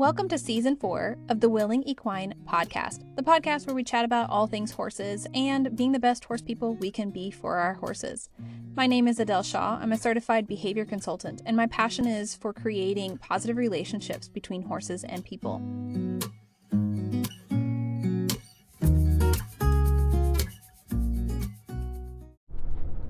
Welcome to Season 4 of the Willing Equine podcast, the podcast where we chat about all things horses and being the best horse people we can be for our horses. My name is Adele Shaw. I'm a certified behavior consultant, and my passion is for creating positive relationships between horses and people.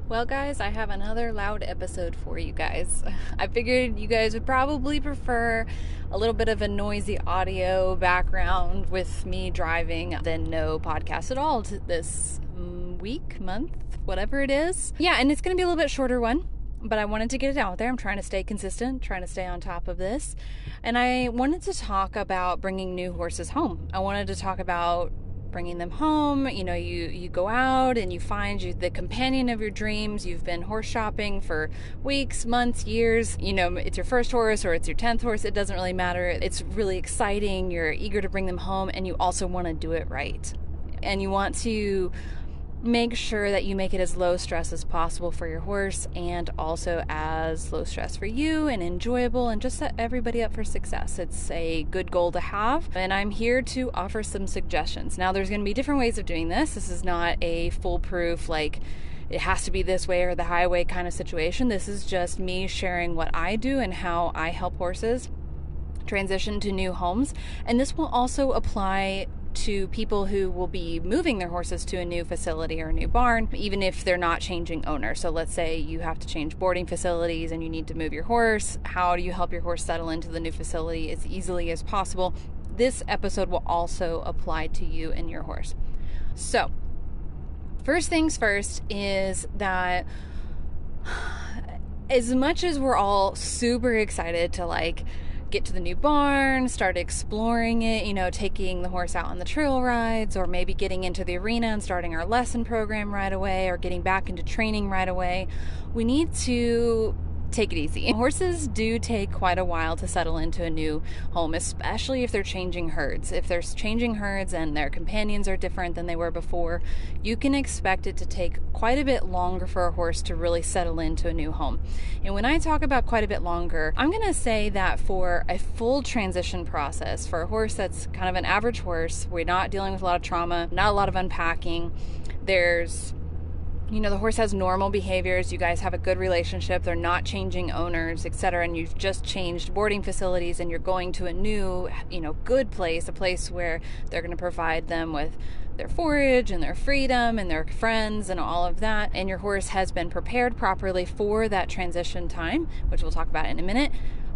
Well, guys, I have another loud episode for you guys. I figured you guys would probably prefer a little bit of a noisy audio background with me driving than no podcast at all this week, month, whatever it is. Yeah, and it's going to be a little bit shorter one, but I wanted to get it out there. I'm trying to stay consistent, trying to stay on top of this. And I wanted to talk about bringing new horses home. I wanted to talk about bringing them home. You know, you go out and you find the companion of your dreams. You've been horse shopping for weeks, months, years. You know, it's your first horse or it's your 10th horse. It doesn't really matter. It's really exciting. You're eager to bring them home, and you also want to do it right. And you want to make sure that you make it as low stress as possible for your horse, and also as low stress for you and enjoyable, and just set everybody up for success. It's a good goal to have, and I'm here to offer some suggestions. Now, there's going to be different ways of doing this. This is not a foolproof, like, it has to be this way or the highway kind of situation. This is just me sharing what I do and how I help horses transition to new homes. And this will also apply to people who will be moving their horses to a new facility or a new barn, even if they're not changing owner. So let's say you have to change boarding facilities and you need to move your horse. How do you help your horse settle into the new facility as easily as possible? This episode will also apply to you and your horse. So first things first is that as much as we're all super excited to get to the new barn, start exploring it, you know, taking the horse out on the trail rides, or maybe getting into the arena and starting our lesson program right away, or getting back into training right away, we need to take it easy. And horses do take quite a while to settle into a new home, especially if they're changing herds. If they're changing herds and their companions are different than they were before, you can expect it to take quite a bit longer for a horse to really settle into a new home. And when I talk about quite a bit longer, I'm going to say that for a full transition process, for a horse that's kind of an average horse, we're not dealing with a lot of trauma, not a lot of unpacking, the horse has normal behaviors, you guys have a good relationship, they're not changing owners, etc., and you've just changed boarding facilities and you're going to a new, good place, a place where they're going to provide them with their forage and their freedom and their friends and all of that, and your horse has been prepared properly for that transition time, which we'll talk about in a minute.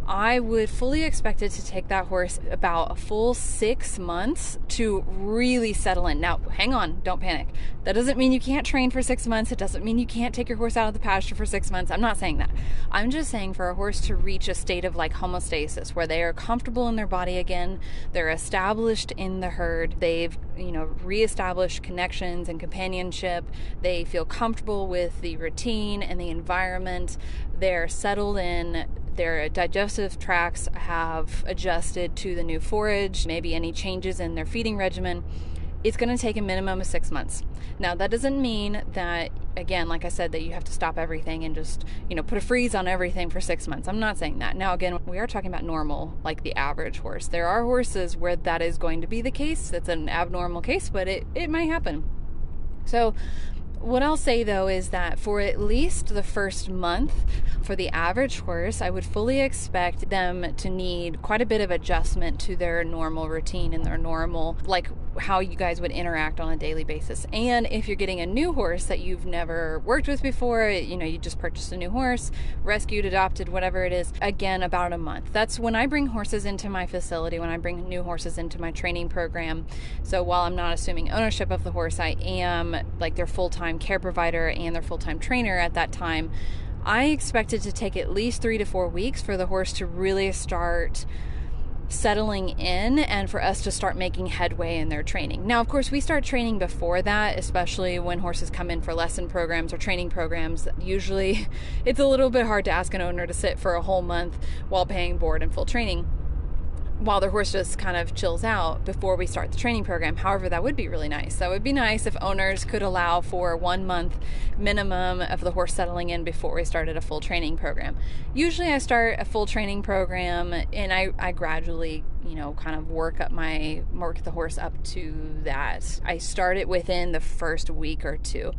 I would fully expect it to take that horse about a full 6 months to really settle in. Now, hang on, don't panic. That doesn't mean you can't train for 6 months. It doesn't mean you can't take your horse out of the pasture for 6 months. I'm not saying that. I'm just saying for a horse to reach a state of homeostasis, where they are comfortable in their body again, they're established in the herd, they've, reestablished connections and companionship, they feel comfortable with the routine and the environment, they're settled in, their digestive tracts have adjusted to the new forage, maybe any changes in their feeding regimen. It's going to take a minimum of 6 months. Now, that doesn't mean that, again, like I said, that you have to stop everything and just, put a freeze on everything for 6 months. I'm not saying that. Now, again, we are talking about normal, like the average horse. There are horses where that is going to be the case. It's an abnormal case, but it might happen. So what I'll say, though, is that for at least the first month, for the average horse, I would fully expect them to need quite a bit of adjustment to their normal routine and their normal, how you guys would interact on a daily basis. And if you're getting a new horse that you've never worked with before, you just purchased a new horse, rescued, adopted, whatever it is, again, about a month. That's when I bring horses into my facility, when I bring new horses into my training program. So while I'm not assuming ownership of the horse, I am their full-time care provider and their full-time trainer at that time. I expect it to take at least 3 to 4 weeks for the horse to really start settling in and for us to start making headway in their training. Now, of course, we start training before that, especially when horses come in for lesson programs or training programs. Usually it's a little bit hard to ask an owner to sit for a whole month while paying board and full training, while their horse just kind of chills out before we start the training program. However, that would be really nice. That would be nice if owners could allow for 1 month minimum of the horse settling in before we started a full training program. Usually I start a full training program and I gradually, kind of work the horse up to that. I start it within the first week or two.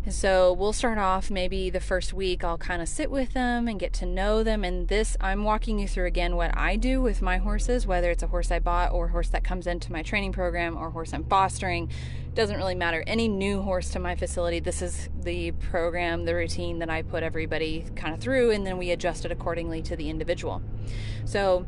And so we'll start off maybe the first week, I'll kind of sit with them and get to know them. And this, I'm walking you through again what I do with my horses, whether it's a horse I bought or a horse that comes into my training program or a horse I'm fostering. Doesn't really matter. Any new horse to my facility, this is the program, the routine that I put everybody kind of through, and then we adjust it accordingly to the individual. So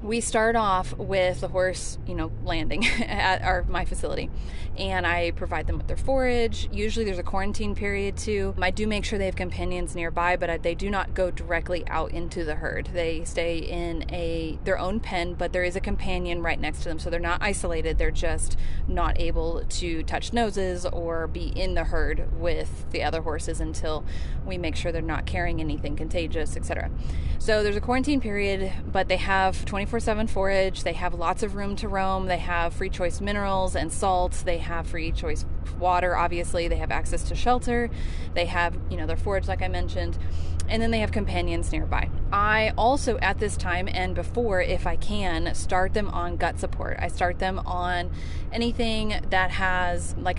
we start off with the horse, landing at my facility, and I provide them with their forage. Usually there's a quarantine period too. I do make sure they have companions nearby, but they do not go directly out into the herd. They stay in their own pen, but there is a companion right next to them, so they're not isolated. They're just not able to touch noses or be in the herd with the other horses until we make sure they're not carrying anything contagious, etc. So there's a quarantine period, but they have 24/7 forage. They have lots of room to roam. They have free choice minerals and salts. They have free choice water, obviously. They have access to shelter. They have, their forage, like I mentioned. And then they have companions nearby. I also, at this time and before, if I can, start them on gut support. I start them on anything that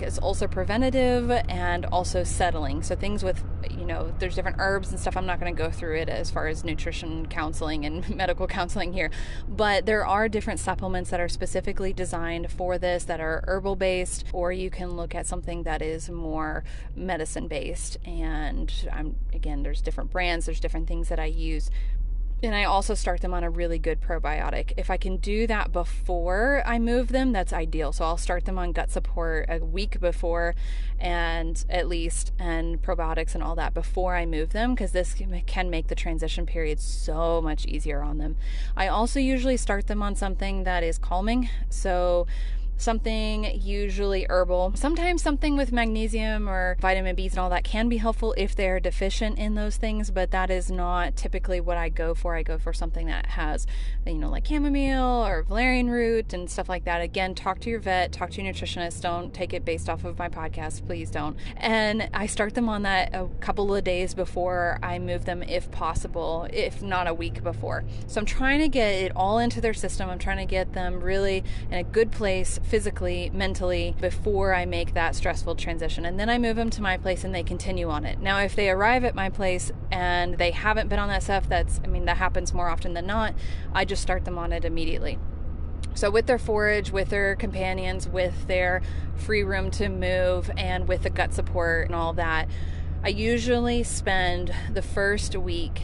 is also preventative and also settling. So things with, there's different herbs and stuff. I'm not going to go through it as far as nutrition counseling and medical counseling here. But there are different supplements that are specifically designed for this, that are herbal based, or you can look at something that is more medicine based. And again, there's different brands, there's different things that I use. And I also start them on a really good probiotic. If I can do that before I move them, that's ideal. So I'll start them on gut support a week before, and probiotics and all that before I move them, because this can make the transition period so much easier on them. I also usually start them on something that is calming. So something usually herbal, sometimes something with magnesium or vitamin B's and all that can be helpful if they're deficient in those things, but that is not typically what I go for. I go for something that has, like chamomile or valerian root and stuff like that. Again, talk to your vet, talk to your nutritionist. Don't take it based off of my podcast, please don't. And I start them on that a couple of days before I move them, if possible, if not a week before. So I'm trying to get it all into their system. I'm trying to get them really in a good place physically, mentally, before I make that stressful transition. And then I move them to my place and they continue on it. Now, if they arrive at my place and they haven't been on that stuff, that happens more often than not, I just start them on it immediately. So with their forage, with their companions, with their free room to move, and with the gut support and all that, I usually spend the first week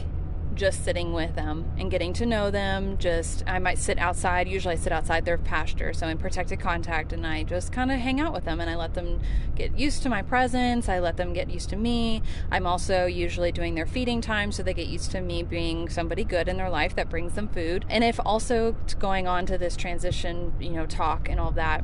just sitting with them and getting to know them. I might sit outside. Usually I sit outside their pasture, so in protected contact, and I just kind of hang out with them and I let them get used to my presence. I let them get used to me. I'm also usually doing their feeding time, so they get used to me being somebody good in their life that brings them food. And if also going on to this transition, talk and all that,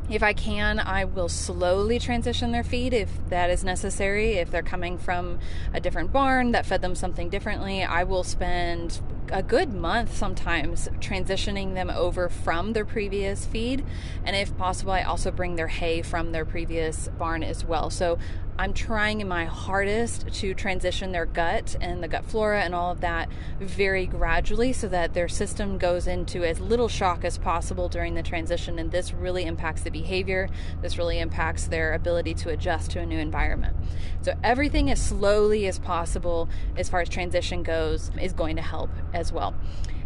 if I can, I will slowly transition their feed if that is necessary. If they're coming from a different barn that fed them something differently, I will spend a good month sometimes transitioning them over from their previous feed. And if possible, I also bring their hay from their previous barn as well. So I'm trying my hardest to transition their gut and the gut flora and all of that very gradually, so that their system goes into as little shock as possible during the transition. And this really impacts the behavior. This really impacts their ability to adjust to a new environment. So everything as slowly as possible as far as transition goes is going to help as well.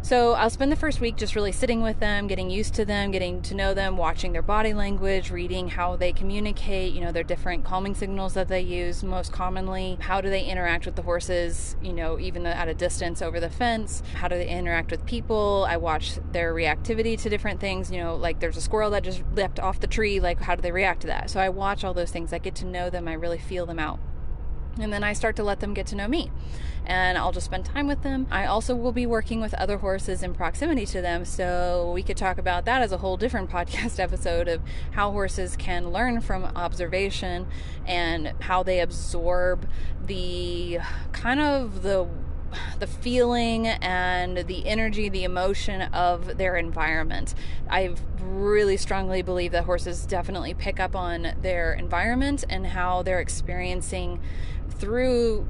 So I'll spend the first week just really sitting with them, getting used to them, getting to know them, watching their body language, reading how they communicate, their different calming signals that they use most commonly. How do they interact with the horses, even at a distance over the fence? How do they interact with people? I watch their reactivity to different things, like there's a squirrel that just leapt off the tree, like how do they react to that? So I watch all those things. I get to know them. I really feel them out. And then I start to let them get to know me, and I'll just spend time with them. I also will be working with other horses in proximity to them, so we could talk about that as a whole different podcast episode of how horses can learn from observation and how they absorb the kind of the feeling and the energy, the emotion of their environment. I really strongly believe that horses definitely pick up on their environment and how they're experiencing through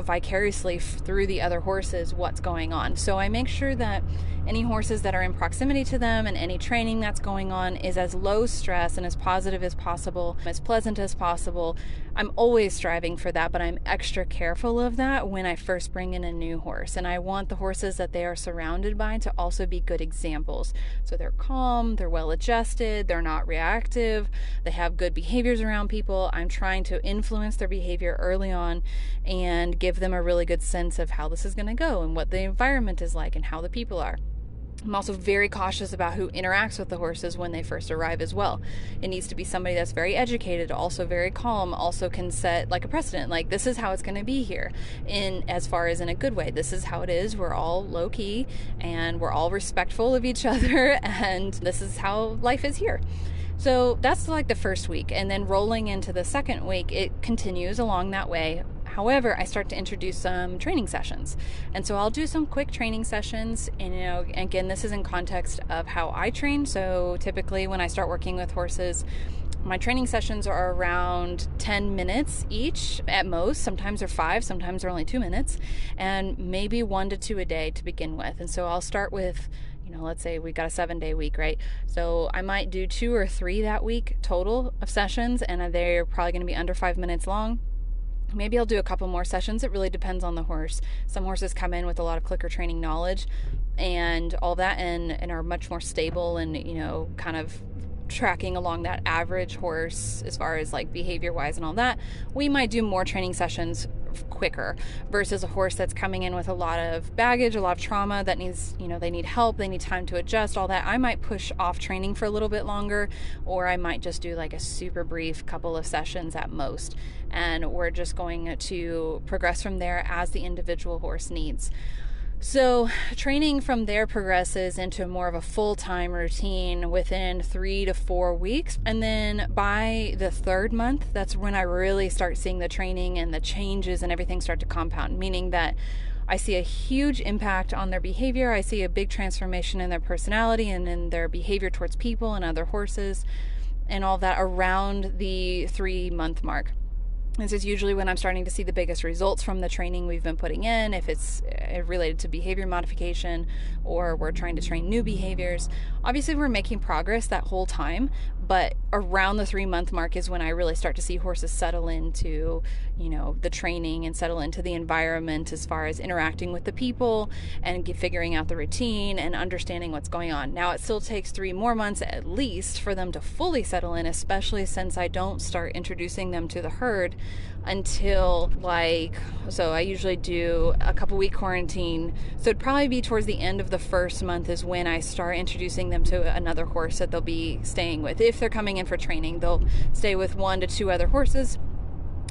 vicariously through the other horses what's going on. So I make sure that any horses that are in proximity to them and any training that's going on is as low stress and as positive as possible, as pleasant as possible. I'm always striving for that, but I'm extra careful of that when I first bring in a new horse. And I want the horses that they are surrounded by to also be good examples. So they're calm, they're well adjusted, they're not reactive, they have good behaviors around people. I'm trying to influence their behavior early on and give them a really good sense of how this is going to go and what the environment is like and how the people are. I'm also very cautious about who interacts with the horses when they first arrive as well. It needs to be somebody that's very educated, also very calm, also can set like a precedent, like this is how it's going to be here, in as far as in a good way. This is how it is. We're all low key and we're all respectful of each other, and this is how life is here. So that's like the first week, and then rolling into the second week, it continues along that way. However, I start to introduce some training sessions. And so I'll do some quick training sessions. And, again, this is in context of how I train. So typically when I start working with horses, my training sessions are around 10 minutes each at most. Sometimes they're 5, sometimes they're only 2 minutes, and maybe 1 to 2 a day to begin with. And so I'll start with, let's say we got a 7-day week, right? So I might do 2 or 3 that week total of sessions, and they're probably going to be under 5 minutes long. Maybe I'll do a couple more sessions. It really depends on the horse. Some horses come in with a lot of clicker training knowledge and all that, and are much more stable and, kind of tracking along that average horse as far as like behavior wise and all that. We might do more training sessions quicker versus a horse that's coming in with a lot of baggage, a lot of trauma that needs, they need help, they need time to adjust, all that. I might push off training for a little bit longer, or I might just do like a super brief couple of sessions at most, and we're just going to progress from there as the individual horse needs. So training from there progresses into more of a full-time routine within 3 to 4 weeks. And then by the 3rd month, that's when I really start seeing the training and the changes and everything start to compound, meaning that I see a huge impact on their behavior. I see a big transformation in their personality and in their behavior towards people and other horses and all that around the 3-month mark. This is usually when I'm starting to see the biggest results from the training we've been putting in, if it's related to behavior modification or we're trying to train new behaviors. Obviously, we're making progress that whole time, but around the 3-month mark is when I really start to see horses settle into, the training and settle into the environment as far as interacting with the people and figuring out the routine and understanding what's going on. Now, it still takes 3 more months at least for them to fully settle in, especially since I don't start introducing them to the herd until so I usually do a couple week quarantine. So it'd probably be towards the end of the 1st month is when I start introducing them to another horse that they'll be staying with. If they're coming in for training, they'll stay with 1 to 2 other horses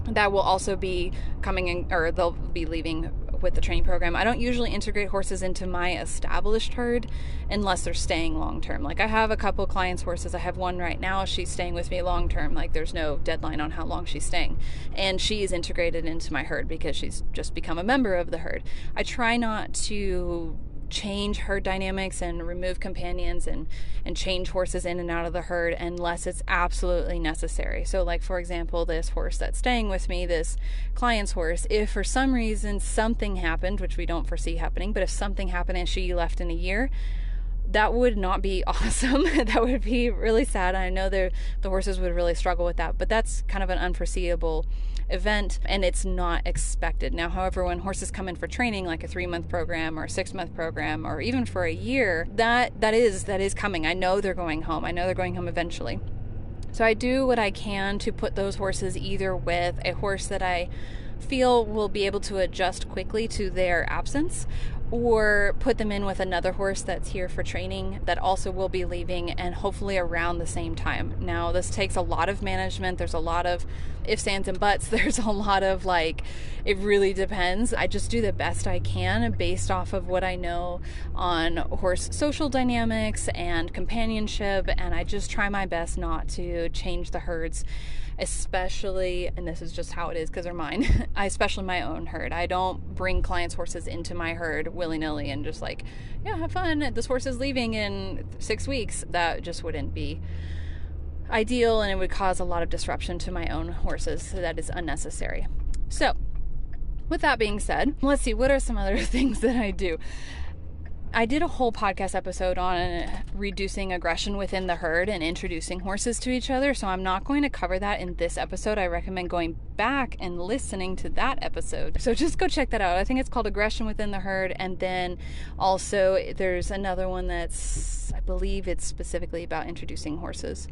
that will also be coming in, or they'll be leaving with the training program. I don't usually integrate horses into my established herd unless they're staying long term. Like I have a couple clients' horses. I have one right now. She's staying with me long term. Like there's no deadline on how long she's staying. And she's integrated into my herd because she's just become a member of the herd. I try not to change herd dynamics and remove companions and change horses in and out of the herd unless it's absolutely necessary. So like, for example, this horse that's staying with me, this client's horse, if for some reason something happened, which we don't foresee happening, but if something happened and she left in a year, that would not be awesome. That would be really sad. I know the horses would really struggle with that, but that's kind of an unforeseeable event and it's not expected. Now, however, when horses come in for training, like a 3-month program or a 6-month program, or even for a year, that is coming. I know they're going home. I know they're going home eventually. So I do what I can to put those horses either with a horse that I feel will be able to adjust quickly to their absence, or put them in with another horse that's here for training that also will be leaving, and hopefully around the same time. Now, this takes a lot of management. There's a lot of ifs, ands, and buts. There's a lot of it really depends. I just do the best I can based off of what I know on horse social dynamics and companionship, and I just try my best not to change the herds, especially, and this is just how it is because they're mine, especially my own herd. I don't bring clients' horses into my herd willy-nilly and just have fun. This horse is leaving in 6 weeks. That just wouldn't be ideal, and it would cause a lot of disruption to my own horses, so that is unnecessary. So with that being said, let's see, what are some other things that I do? I did a whole podcast episode on reducing aggression within the herd and introducing horses to each other, so I'm not going to cover that in this episode. I recommend going back and listening to that episode. So just go check that out. I think it's called Aggression Within the Herd, and then also there's another one that's, I believe it's specifically about introducing horses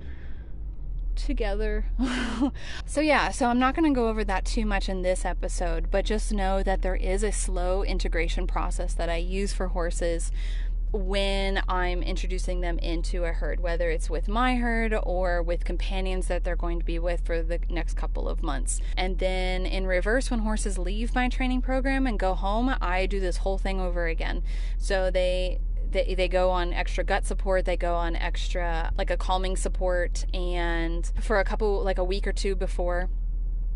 together. So I'm not going to go over that too much in this episode, but just know that there is a slow integration process that I use for horses when I'm introducing them into a herd, whether it's with my herd or with companions that they're going to be with for the next couple of months. And then in reverse, when horses leave my training program and go home, I do this whole thing over again. So they go on extra gut support, they go on extra like a calming support, and for a week or two before,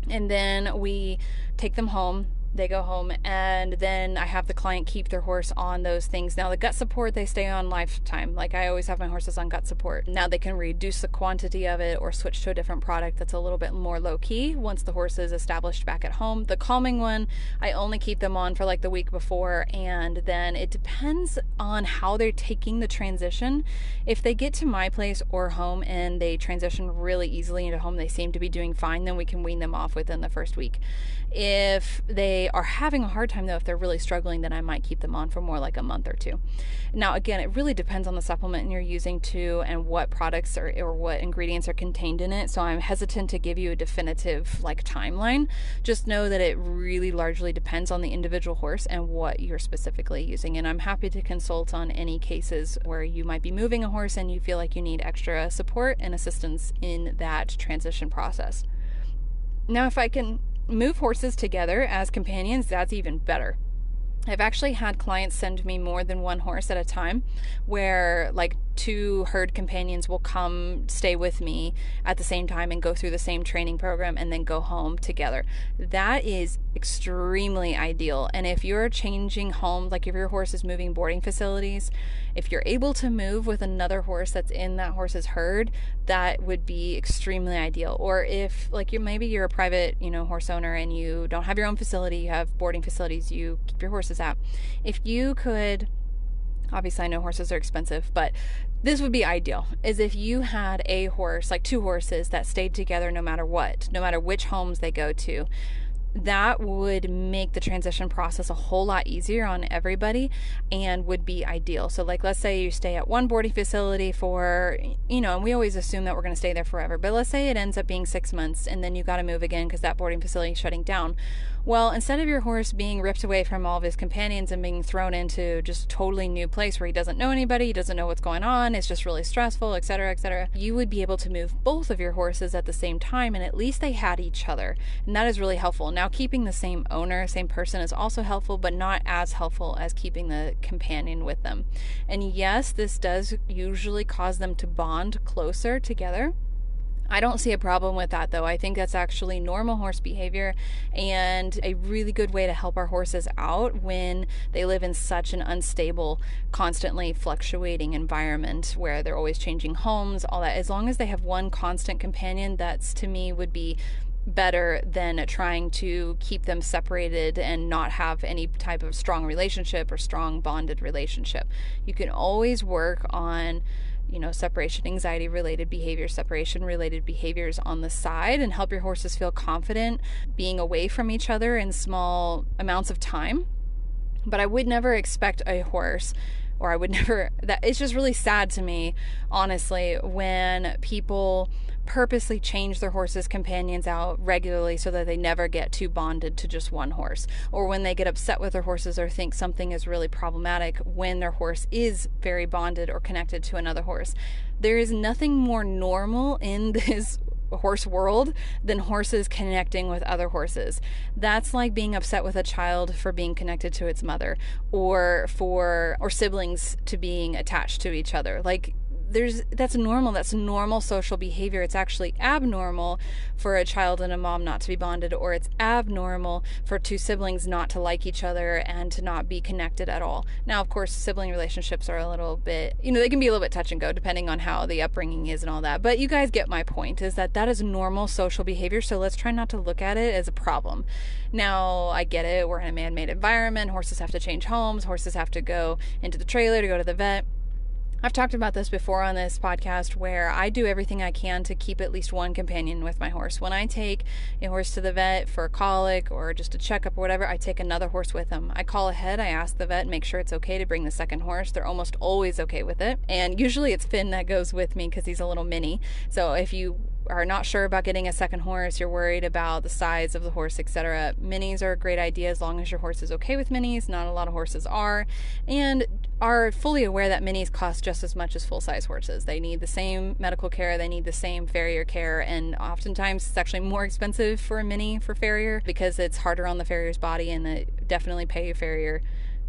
and then we take them home. They go home, and then I have the client keep their horse on those things. Now, the gut support, they stay on lifetime. Like, I always have my horses on gut support. Now, they can reduce the quantity of it or switch to a different product that's a little bit more low-key once the horse is established back at home. The calming one, I only keep them on for like the week before, and then it depends on how they're taking the transition. If they get to my place or home and they transition really easily into home, they seem to be doing fine, then we can wean them off within the first week. If they are having a hard time, though, if they're really struggling, then I might keep them on for more like a month or two. Now, again, it really depends on the supplement you're using too, and what products or what ingredients are contained in it. So I'm hesitant to give you a definitive like timeline. Just know that it really largely depends on the individual horse and what you're specifically using. And I'm happy to consult on any cases where you might be moving a horse and you feel like you need extra support and assistance in that transition process. Now, if I can move horses together as companions, that's even better. I've actually had clients send me more than one horse at a time, where like 2 herd companions will come stay with me at the same time and go through the same training program and then go home together. That is extremely ideal. And if you're changing homes, like if your horse is moving boarding facilities, if you're able to move with another horse that's in that horse's herd, that would be extremely ideal. Or if like maybe you're a private, horse owner and you don't have your own facility, you have boarding facilities you keep your horses at. If you could, obviously I know horses are expensive, but this would be ideal, is if you had a horse, like 2 horses that stayed together no matter what, no matter which homes they go to. That would make the transition process a whole lot easier on everybody and would be ideal. So like, let's say you stay at one boarding facility for, and we always assume that we're going to stay there forever, but let's say it ends up being 6 months and then you got to move again because that boarding facility is shutting down. Well, instead of your horse being ripped away from all of his companions and being thrown into just a totally new place where he doesn't know anybody, he doesn't know what's going on, it's just really stressful, etc., you would be able to move both of your horses at the same time, and at least they had each other. And that is really helpful. Now, keeping the same owner, same person is also helpful, but not as helpful as keeping the companion with them. And yes, this does usually cause them to bond closer together. I don't see a problem with that, though. I think that's actually normal horse behavior and a really good way to help our horses out when they live in such an unstable, constantly fluctuating environment where they're always changing homes, all that. As long as they have one constant companion, that's, to me, would be better than trying to keep them separated and not have any type of strong relationship or strong bonded relationship. You can always work on separation anxiety related behaviors, separation related behaviors on the side, and help your horses feel confident being away from each other in small amounts of time. But I would never expect a horse, or I would never, that it's just really sad to me, honestly, when people purposely change their horses' companions out regularly so that they never get too bonded to just one horse, or when they get upset with their horses or think something is really problematic when their horse is very bonded or connected to another horse. There is nothing more normal in this horse world than horses connecting with other horses. That's like being upset with a child for being connected to its mother, or siblings to being attached to each other. Like, that's normal. That's normal social behavior. It's actually abnormal for a child and a mom not to be bonded, or it's abnormal for two siblings not to like each other and to not be connected at all. Now, of course, sibling relationships are a little bit, they can be a little bit touch and go depending on how the upbringing is and all that. But you guys get my point, is that is normal social behavior. So let's try not to look at it as a problem. Now, I get it. We're in a man-made environment. Horses have to change homes. Horses have to go into the trailer to go to the vet. I've talked about this before on this podcast, where I do everything I can to keep at least one companion with my horse. When I take a horse to the vet for a colic or just a checkup or whatever, I take another horse with them. I call ahead, I ask the vet and make sure it's okay to bring the second horse. They're almost always okay with it. And usually it's Finn that goes with me because he's a little mini. So if you are not sure about getting a second horse, you're worried about the size of the horse, etc., minis are a great idea as long as your horse is okay with minis. Not a lot of horses are, and are fully aware that minis cost just as much as full-size horses. They need the same medical care, they need the same farrier care, and oftentimes it's actually more expensive for a mini for farrier because it's harder on the farrier's body, and they definitely pay a farrier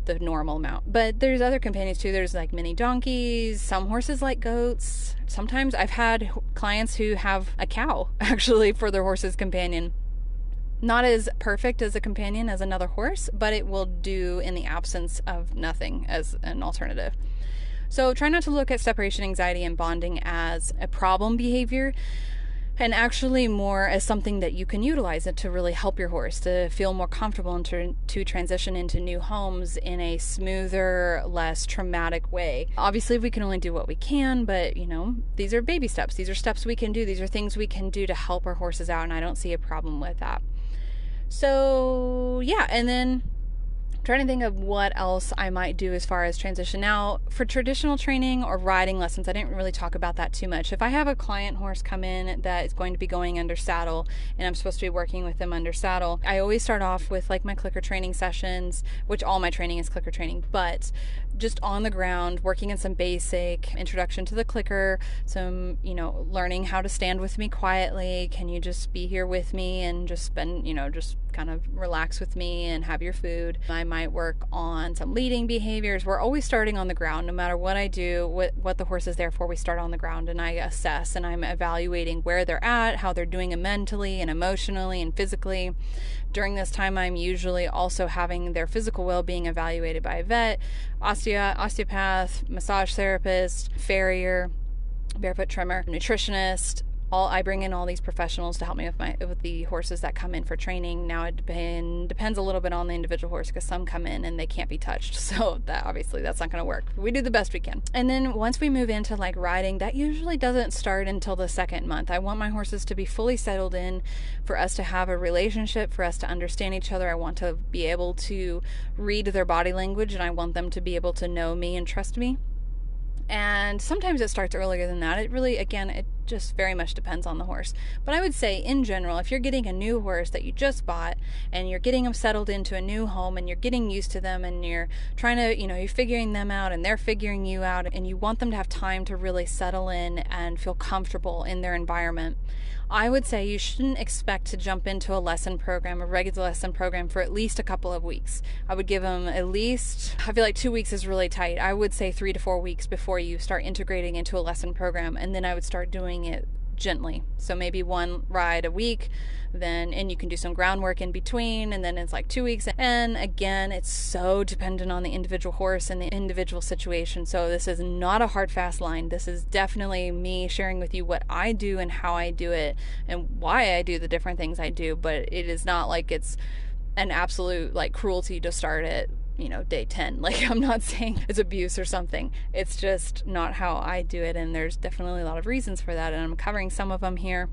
the normal amount. But there's other companions too. There's like mini donkeys. Some horses like goats. Sometimes I've had clients who have a cow actually for their horse's companion. Not as perfect as a companion as another horse, but it will do in the absence of nothing as an alternative. So try not to look at separation anxiety and bonding as a problem behavior, and actually more as something that you can utilize it to really help your horse to feel more comfortable and to transition into new homes in a smoother, less traumatic way. Obviously, we can only do what we can, but these are baby steps. These are steps we can do. These are things we can do to help our horses out, and I don't see a problem with that. So yeah, and then trying to think of what else I might do as far as transition. Now, for traditional training or riding lessons, I didn't really talk about that too much. If I have a client horse come in that is going to be going under saddle and I'm supposed to be working with them under saddle, I always start off with like my clicker training sessions, which all my training is clicker training, but just on the ground, working in some basic introduction to the clicker, some, learning how to stand with me quietly. Can you just be here with me and just spend, just kind of relax with me and have your food. I might work on some leading behaviors. We're always starting on the ground. No matter what I do, what the horse is there for, we start on the ground, and I assess and I'm evaluating where they're at, how they're doing mentally and emotionally and physically. During this time, I'm usually also having their physical well-being evaluated by a vet, osteopath, massage therapist, farrier, barefoot trimmer, nutritionist. I bring in all these professionals to help me with the horses that come in for training. Now it depends a little bit on the individual horse, because some come in and they can't be touched. So that's not going to work. We do the best we can. And then once we move into like riding, that usually doesn't start until the second month. I want my horses to be fully settled in, for us to have a relationship, for us to understand each other. I want to be able to read their body language, and I want them to be able to know me and trust me. And sometimes it starts earlier than that. It just very much depends on the horse. But I would say in general, if you're getting a new horse that you just bought and you're getting them settled into a new home and you're getting used to them and you're trying to, you're figuring them out and they're figuring you out, and you want them to have time to really settle in and feel comfortable in their environment, I would say you shouldn't expect to jump into a regular lesson program for at least a couple of weeks. I would give them I feel like 2 weeks is really tight. I would say 3 to 4 weeks before you start integrating into a lesson program, and then I would start doing it gently. So maybe one ride a week, and you can do some groundwork in between, and then it's like 2 weeks. And again, it's so dependent on the individual horse and the individual situation. So this is not a hard, fast line. This is definitely me sharing with you what I do and how I do it and why I do the different things I do. But it is not like it's an absolute like cruelty to start it day 10. Like, I'm not saying it's abuse or something. It's just not how I do it, and there's definitely a lot of reasons for that, and I'm covering some of them here.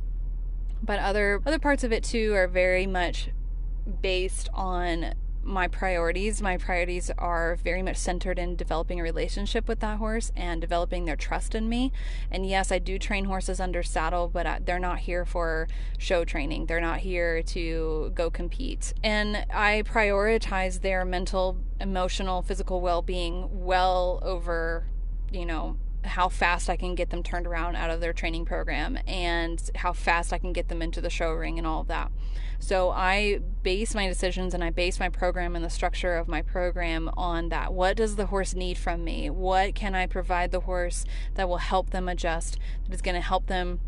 But other parts of it too are very much based on my priorities. My priorities are very much centered in developing a relationship with that horse and developing their trust in me. And yes, I do train horses under saddle, but they're not here for show training. They're not here to go compete. And I prioritize their mental, emotional, physical well-being well over, how fast I can get them turned around out of their training program and how fast I can get them into the show ring and all of that. So I base my decisions and I base my program and the structure of my program on that. What does the horse need from me? What can I provide the horse that will help them adjust, that is going to help them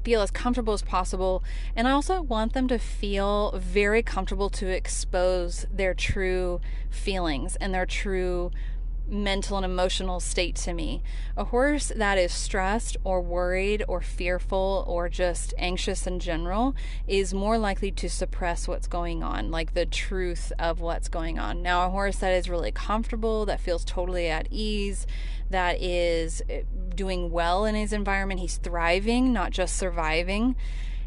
feel as comfortable as possible? And I also want them to feel very comfortable to expose their true feelings and their true mental and emotional state to me. A horse that is stressed or worried or fearful or just anxious in general is more likely to suppress what's going on, like the truth of what's going on. Now, a horse that is really comfortable, that feels totally at ease, that is doing well in his environment, he's thriving, not just surviving,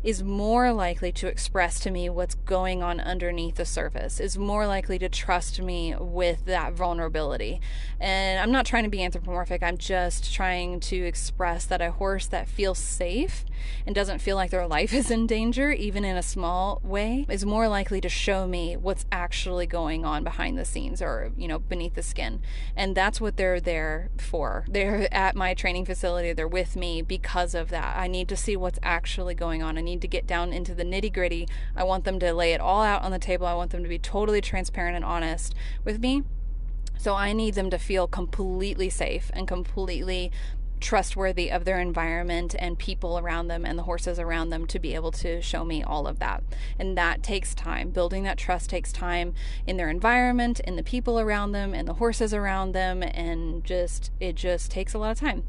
is more likely to express to me what's going on underneath the surface, is more likely to trust me with that vulnerability. And I'm not trying to be anthropomorphic, I'm just trying to express that a horse that feels safe and doesn't feel like their life is in danger, even in a small way, is more likely to show me what's actually going on behind the scenes or, beneath the skin. And that's what they're there for. They're at my training facility, they're with me because of that. I need to see what's actually going on. I need to get down into the nitty-gritty. I want them to lay it all out on the table. I want them to be totally transparent and honest with me. So I need them to feel completely safe and completely trustworthy of their environment and people around them and the horses around them to be able to show me all of that. And that takes time. Building that trust takes time in their environment, in the people around them, and the horses around them, and it just takes a lot of time.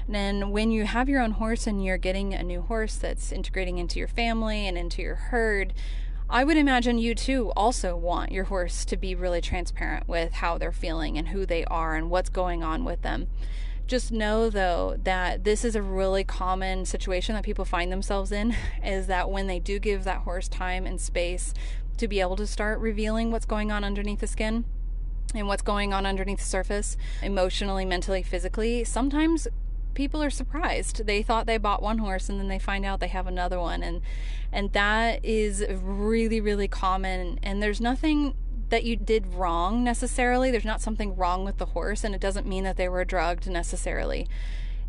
And then when you have your own horse and you're getting a new horse that's integrating into your family and into your herd, I would imagine you too also want your horse to be really transparent with how they're feeling and who they are and what's going on with them. Just know, though, that this is a really common situation that people find themselves in, is that when they do give that horse time and space to be able to start revealing what's going on underneath the skin and what's going on underneath the surface, emotionally, mentally, physically, sometimes people are surprised. They thought they bought one horse and then they find out they have another one. And that is really, really common. And there's nothing that you did wrong necessarily. There's not something wrong with the horse, and it doesn't mean that they were drugged necessarily.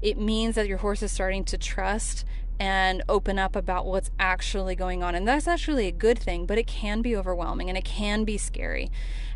It means that your horse is starting to trust and open up about what's actually going on. And that's actually a good thing, but it can be overwhelming and it can be scary.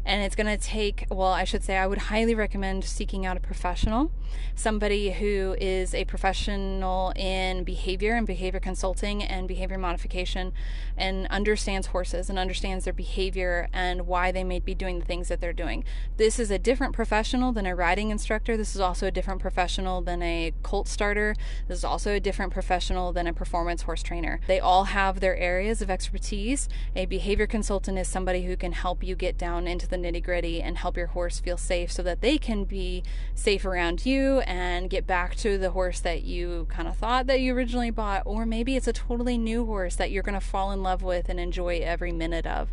And it's going to take, I would highly recommend seeking out a professional, somebody who is a professional in behavior and behavior consulting and behavior modification and understands horses and understands their behavior and why they may be doing the things that they're doing. This is a different professional than a riding instructor. This is also a different professional than a colt starter. This is also a different professional than a performance horse trainer. They all have their areas of expertise. A behavior consultant is somebody who can help you get down into the nitty-gritty and help your horse feel safe so that they can be safe around you and get back to the horse that you kind of thought that you originally bought, or maybe it's a totally new horse that you're going to fall in love with and enjoy every minute of.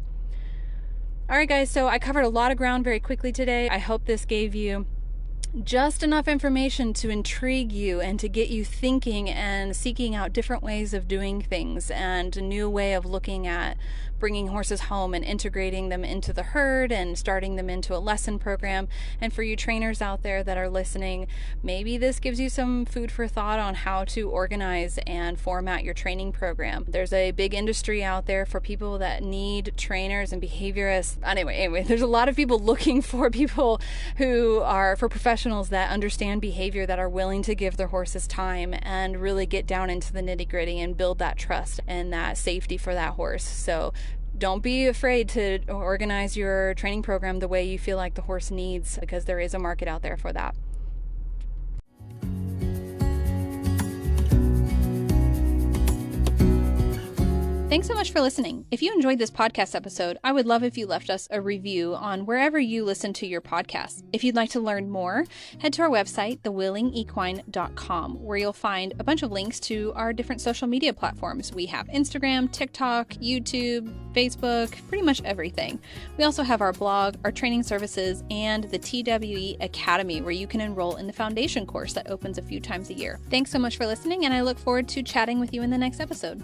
All right, guys, so I covered a lot of ground very quickly today. I hope this gave you just enough information to intrigue you and to get you thinking and seeking out different ways of doing things and a new way of looking at bringing horses home and integrating them into the herd and starting them into a lesson program. And for you trainers out there that are listening, maybe this gives you some food for thought on how to organize and format your training program. There's a big industry out there for people that need trainers and behaviorists. Anyway, there's a lot of people looking for people who are for professionals that understand behavior, that are willing to give their horses time and really get down into the nitty-gritty and build that trust and that safety for that horse. So don't be afraid to organize your training program the way you feel like the horse needs, because there is a market out there for that. Thanks so much for listening. If you enjoyed this podcast episode, I would love if you left us a review on wherever you listen to your podcasts. If you'd like to learn more, head to our website, thewillingequine.com, where you'll find a bunch of links to our different social media platforms. We have Instagram, TikTok, YouTube, Facebook, pretty much everything. We also have our blog, our training services, and the TWE Academy, where you can enroll in the foundation course that opens a few times a year. Thanks so much for listening, and I look forward to chatting with you in the next episode.